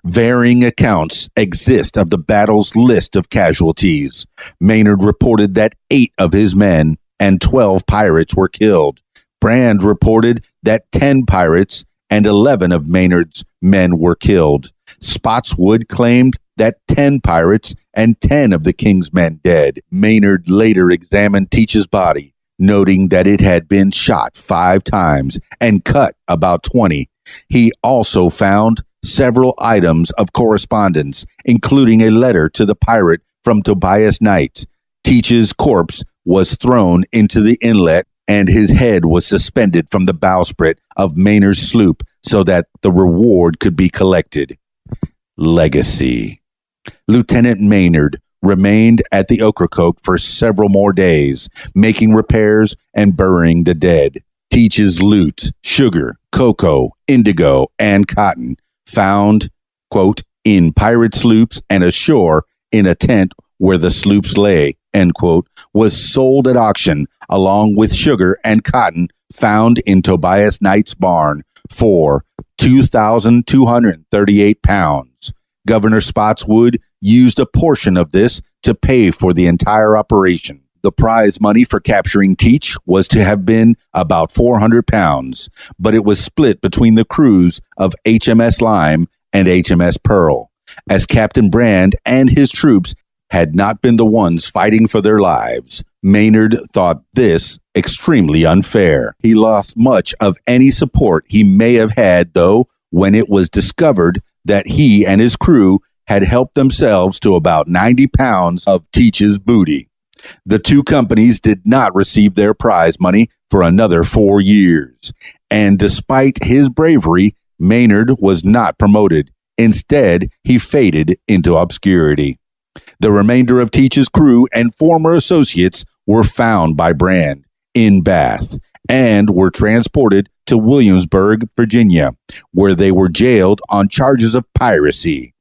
Varying accounts exist of the battle's list of casualties. Maynard reported that 8 of his men and 12 pirates were killed. Brand reported that 10 pirates and 11 of Maynard's men were killed. Spotswood claimed that 10 pirates and 10 of the king's men dead. Maynard later examined Teach's body, noting that it had been shot 5 times and cut about 20. He also found several items of correspondence, including a letter to the pirate from Tobias Knight. Teach's corpse was thrown into the inlet, and his head was suspended from the bowsprit of Maynard's sloop so that the reward could be collected. Legacy. Lieutenant Maynard remained at the Ocracoke for several more days, making repairs and burying the dead. Teach's loot, sugar, cocoa, indigo, and cotton, found, quote, in pirate sloops and ashore in a tent where the sloops lay, end quote, was sold at auction along with sugar and cotton found in Tobias Knight's barn for 2,238 pounds. Governor Spotswood used a portion of this to pay for the entire operation. The prize money for capturing Teach was to have been about 400 pounds, but it was split between the crews of HMS Lime and HMS Pearl, as Captain Brand and his troops had not been the ones fighting for their lives. Maynard thought this extremely unfair. He lost much of any support he may have had, though, when it was discovered that he and his crew had helped themselves to about 90 pounds of Teach's booty. The two companies did not receive their prize money for another 4 years, and despite his bravery, Maynard was not promoted. Instead, he faded into obscurity. The remainder of Teach's crew and former associates were found by Brand in Bath and were transported to Williamsburg, Virginia, where they were jailed on charges of piracy.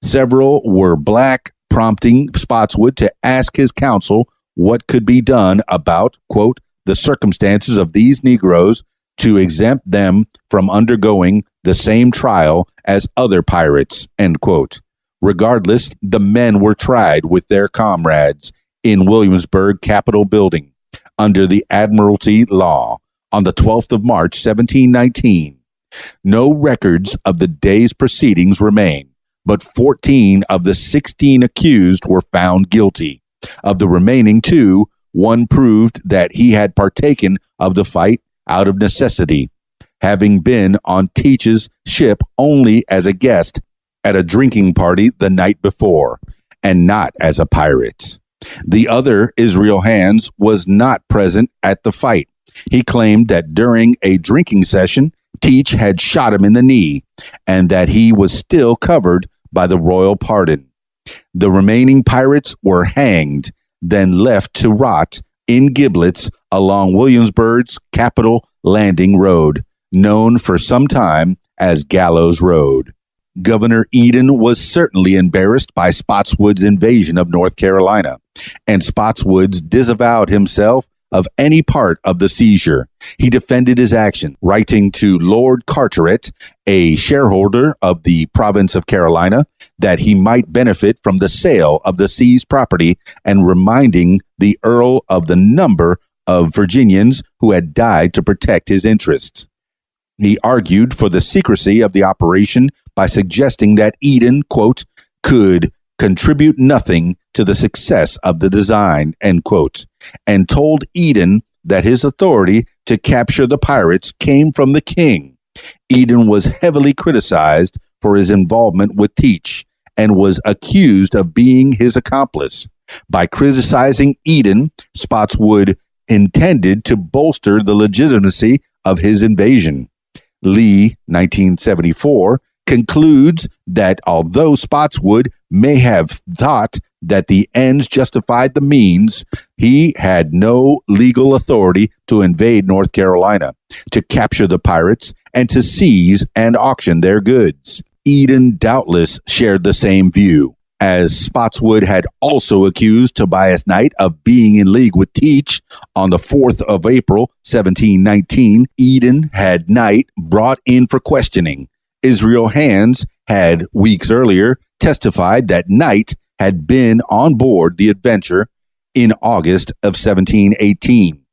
Several were black, prompting Spotswood to ask his counsel what could be done about, quote, the circumstances of these Negroes to exempt them from undergoing the same trial as other pirates, end quote. Regardless, the men were tried with their comrades in Williamsburg Capitol Building under the Admiralty Law on the 12th of March, 1719. No records of the day's proceedings remain, but 14 of the 16 accused were found guilty. Of the remaining two, one proved that he had partaken of the fight out of necessity, having been on Teach's ship only as a guest at a drinking party the night before, and not as a pirate. The other, Israel Hands, was not present at the fight. He claimed that during a drinking session, Teach had shot him in the knee, and that he was still covered by the royal pardon. The remaining pirates were hanged, then left to rot in giblets along Williamsburg's Capitol Landing Road, known for some time as Gallows Road. Governor Eden was certainly embarrassed by Spotswood's invasion of North Carolina, and Spotswood disavowed himself of any part of the seizure. He defended his action, writing to Lord Carteret, a shareholder of the province of Carolina, that he might benefit from the sale of the seized property, and reminding the Earl of the number of Virginians who had died to protect his interests. He argued for the secrecy of the operation by suggesting that Eden, quote, could contribute nothing to the success of the design, end quote, and told Eden that his authority to capture the pirates came from the king. Eden was heavily criticized for his involvement with Teach and was accused of being his accomplice. By criticizing Eden, Spotswood intended to bolster the legitimacy of his invasion. Lee, 1974, concludes that although Spotswood may have thought that the ends justified the means, he had no legal authority to invade North Carolina, to capture the pirates, and to seize and auction their goods. Eden doubtless shared the same view, as Spotswood had also accused Tobias Knight of being in league with Teach. On the 4th of April, 1719, Eden had Knight brought in for questioning. Israel Hands had, weeks earlier, testified that Knight had been on board the Adventure in August of 1718,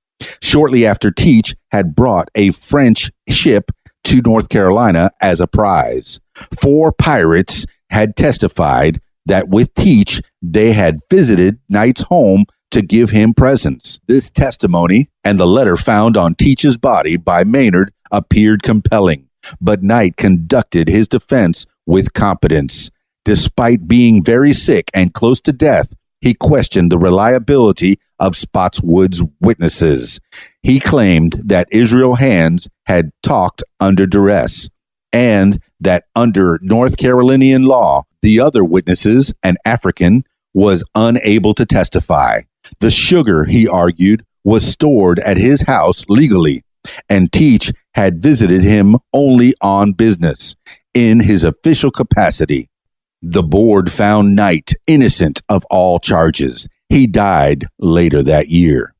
shortly after Teach had brought a French ship to North Carolina as a prize. 4 pirates had testified that with Teach, they had visited Knight's home to give him presents. This testimony and the letter found on Teach's body by Maynard appeared compelling, but Knight conducted his defense with competence. Despite being very sick and close to death, he questioned the reliability of Spotswood's witnesses. He claimed that Israel Hands had talked under duress, and that under North Carolinian law, the other witnesses, an African, was unable to testify. The sugar, he argued, was stored at his house legally, and Teach had visited him only on business, in his official capacity. The board found Knight innocent of all charges. He died later that year.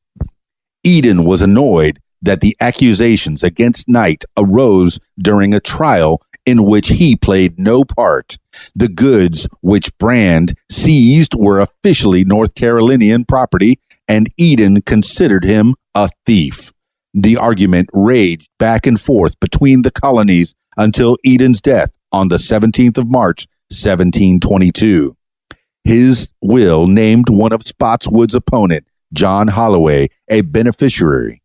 Eden was annoyed that the accusations against Knight arose during a trial in which he played no part. The goods which Brand seized were officially North Carolinian property, and Eden considered him a thief. The argument raged back and forth between the colonies until Eden's death on the 17th of March, 1722. His will named one of Spotswood's opponent, John Holloway, a beneficiary.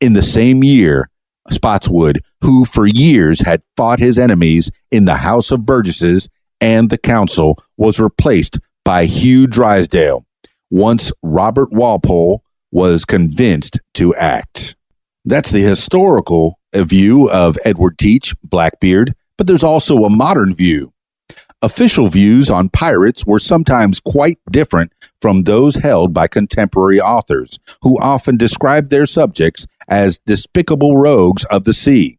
In the same year, Spotswood, who for years had fought his enemies in the House of Burgesses and the Council, was replaced by Hugh Drysdale, once Robert Walpole was convinced to act. That's the historical view of Edward Teach, Blackbeard, but there's also a modern view. Official views on pirates were sometimes quite different from those held by contemporary authors, who often described their subjects as despicable rogues of the sea.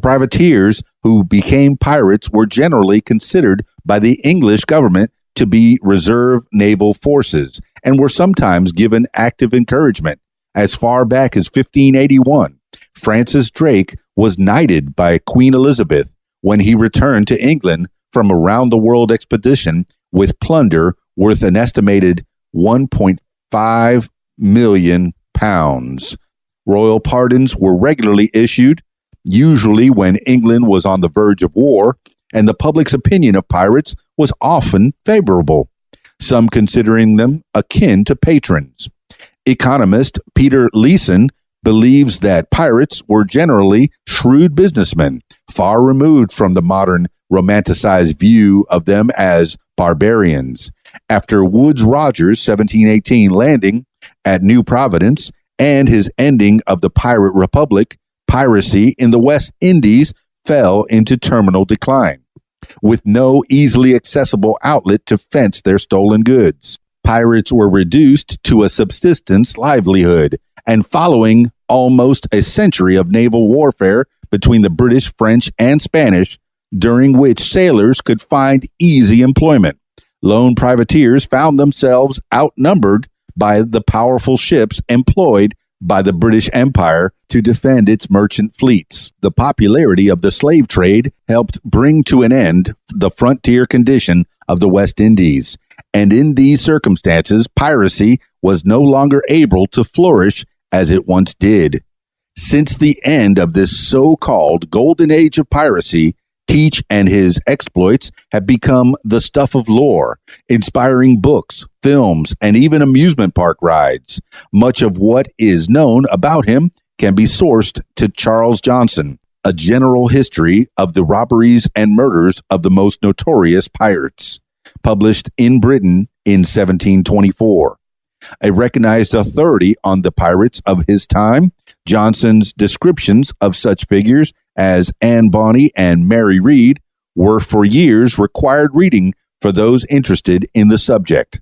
Privateers who became pirates were generally considered by the English government to be reserve naval forces and were sometimes given active encouragement. As far back as 1581, Francis Drake was knighted by Queen Elizabeth when he returned to England from a round-the-world expedition with plunder worth an estimated £1.5 million. Royal pardons were regularly issued, usually when England was on the verge of war, and the public's opinion of pirates was often favorable, some considering them akin to patrons. Economist Peter Leeson believes that pirates were generally shrewd businessmen, far removed from the modern romanticized view of them as barbarians. After Woodes Rogers' 1718 landing at New Providence and his ending of the Pirate Republic, piracy in the West Indies fell into terminal decline, with no easily accessible outlet to fence their stolen goods. Pirates were reduced to a subsistence livelihood, and following almost a century of naval warfare between the British, French, and Spanish, during which sailors could find easy employment, lone privateers found themselves outnumbered by the powerful ships employed by the British Empire to defend its merchant fleets. The popularity of the slave trade helped bring to an end the frontier condition of the West Indies, and in these circumstances, piracy was no longer able to flourish as it once did. Since the end of this so-called golden age of piracy, Teach and his exploits have become the stuff of lore, inspiring books, films, and even amusement park rides. Much of what is known about him can be sourced to Charles Johnson, A General History of the Robberies and Murders of the Most Notorious Pirates, published in Britain in 1724. A recognized authority on the pirates of his time, Johnson's descriptions of such figures as Anne Bonny and Mary Read were for years required reading for those interested in the subject.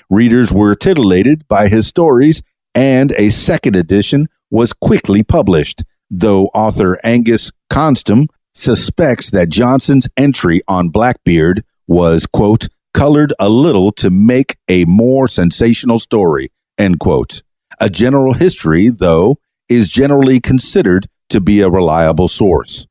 Readers were titillated by his stories, and a second edition was quickly published, though author Angus Constam suspects that Johnson's entry on Blackbeard was, quote, colored a little to make a more sensational story, end quote. A General History, though, is generally considered to be a reliable source.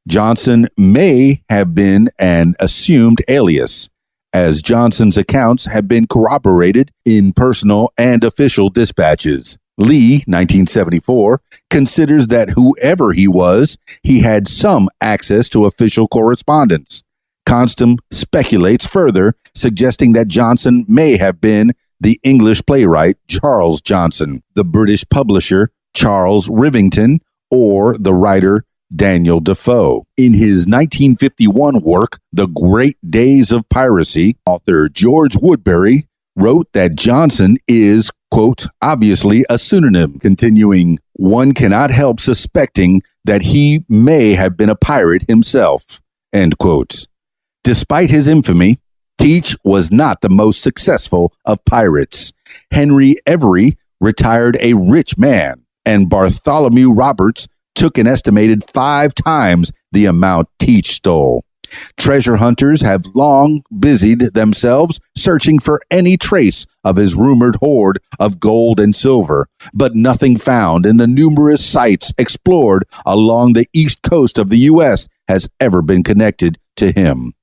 Johnson may have been an assumed alias, as Johnson's accounts have been corroborated in personal and official dispatches. Lee, 1974, considers that whoever he was, he had some access to official correspondence. Constam speculates further, suggesting that Johnson may have been the English playwright Charles Johnson, the British publisher Charles Rivington, or the writer Daniel Defoe. In his 1951 work, The Great Days of Piracy, author George Woodbury wrote that Johnson is, quote, obviously a pseudonym, continuing, one cannot help suspecting that he may have been a pirate himself, end quote. Despite his infamy, Teach was not the most successful of pirates. Henry Every retired a rich man, and Bartholomew Roberts took an estimated 5 times the amount Teach stole. Treasure hunters have long busied themselves searching for any trace of his rumored hoard of gold and silver, but nothing found in the numerous sites explored along the east coast of the U.S. has ever been connected to him.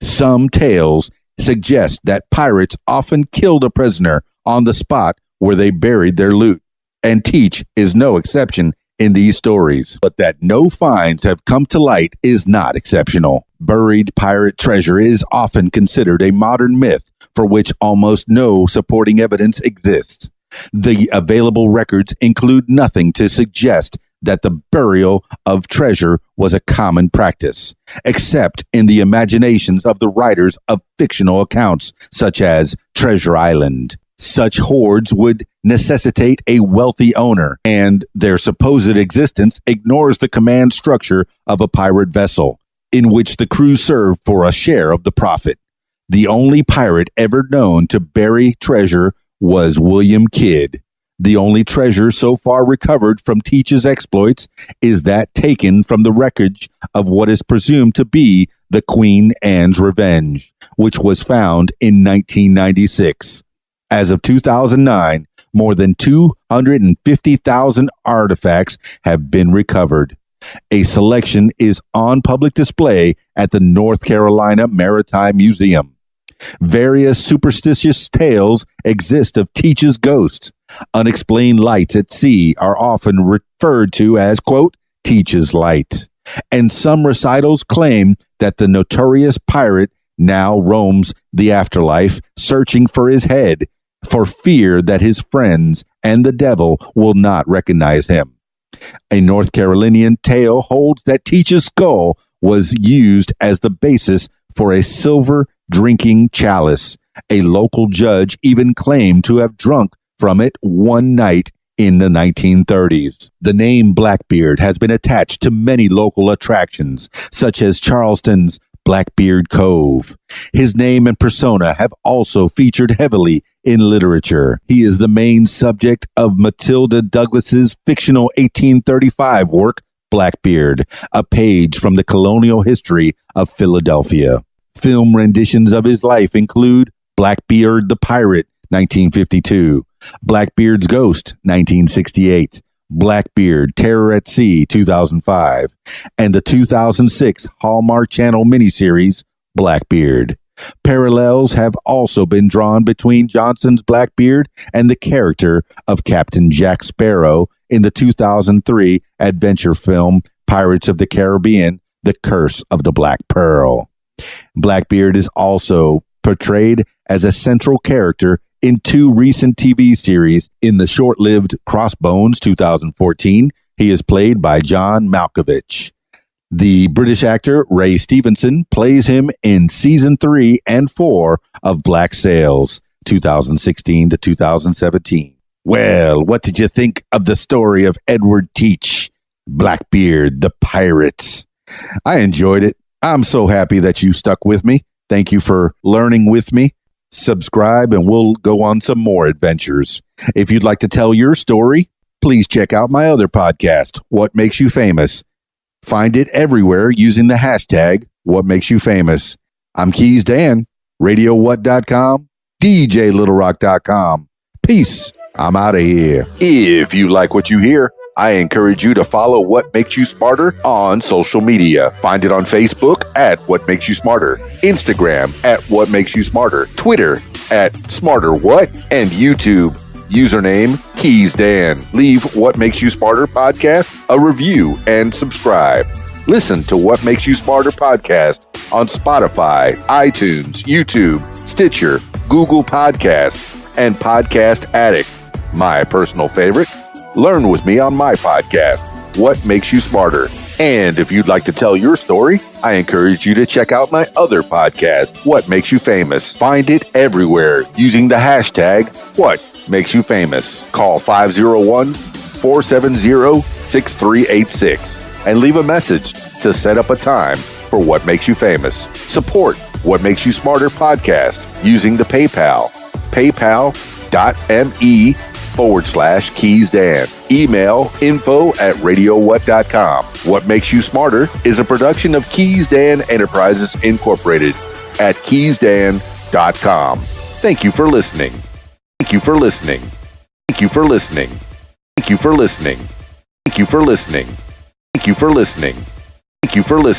Some tales suggest that pirates often killed a prisoner on the spot where they buried their loot, and Teach is no exception in these stories. But that no finds have come to light is not exceptional. Buried pirate treasure is often considered a modern myth for which almost no supporting evidence exists. The available records include nothing to suggest that the burial of treasure was a common practice, except in the imaginations of the writers of fictional accounts, such as Treasure Island. Such hoards would necessitate a wealthy owner, and their supposed existence ignores the command structure of a pirate vessel, in which the crew served for a share of the profit. The only pirate ever known to bury treasure was William Kidd, The only treasure so far recovered from Teach's exploits is that taken from the wreckage of what is presumed to be the Queen Anne's Revenge, which was found in 1996. As of 2009, more than 250,000 artifacts have been recovered. A selection is on public display at the North Carolina Maritime Museum. Various superstitious tales exist of Teach's ghosts. Unexplained lights at sea are often referred to as, quote, Teach's light. And some recitals claim that the notorious pirate now roams the afterlife, searching for his head, for fear that his friends and the devil will not recognize him. A North Carolinian tale holds that Teach's skull was used as the basis for a silver drinking chalice. A local judge even claimed to have drunk from it one night in the 1930s. The name Blackbeard has been attached to many local attractions, such as Charleston's Blackbeard Cove. His name and persona have also featured heavily in literature. He is the main subject of Matilda Douglas's fictional 1835 work, Blackbeard, a page from the colonial history of Philadelphia. Film renditions of his life include Blackbeard the Pirate, 1952, Blackbeard's Ghost, 1968, Blackbeard, Terror at Sea, 2005, and the 2006 Hallmark Channel miniseries, Blackbeard. Parallels have also been drawn between Johnson's Blackbeard and the character of Captain Jack Sparrow in the 2003 adventure film Pirates of the Caribbean, The Curse of the Black Pearl. Blackbeard is also portrayed as a central character in two recent TV series. In the short-lived Crossbones 2014, he is played by John Malkovich. The British actor Ray Stevenson plays him in season 3 and 4 of Black Sails 2016 to 2017. Well, what did you think of the story of Edward Teach, Blackbeard the Pirate? I enjoyed it. I'm so happy that you stuck with me. Thank you for learning with me. Subscribe and we'll go on some more adventures. If you'd like to tell your story, please check out my other podcast, What Makes You Famous. Find it everywhere using the hashtag What Makes You Famous. I'm Keys Dan, RadioWhat.com, DJLittleRock.com. Peace. I'm out of here. If you like what you hear, I encourage you to follow What Makes You Smarter on social media. Find it on Facebook at What Makes You Smarter, Instagram at What Makes You Smarter, Twitter at SmarterWhat, and YouTube, username Keys Dan. Leave What Makes You Smarter podcast a review and subscribe. Listen to What Makes You Smarter podcast on Spotify, iTunes, YouTube, Stitcher, Google Podcasts, and Podcast Addict. My personal favorite, learn with me on my podcast, What Makes You Smarter. And if you'd like to tell your story, I encourage you to check out my other podcast, What Makes You Famous. Find it everywhere using the hashtag What Makes You Famous. Call 501-470-6386 and leave a message to set up a time for What Makes You Famous. Support What Makes You Smarter podcast using the PayPal, paypal.me/Keys Dan. Email info@radiowhat.com. What Makes You Smarter is a production of Keys Dan Enterprises Incorporated at keysdan.com. Thank you for listening. Thank you for listening. Thank you for listening. Thank you for listening. Thank you for listening. Thank you for listening. Thank you for listening.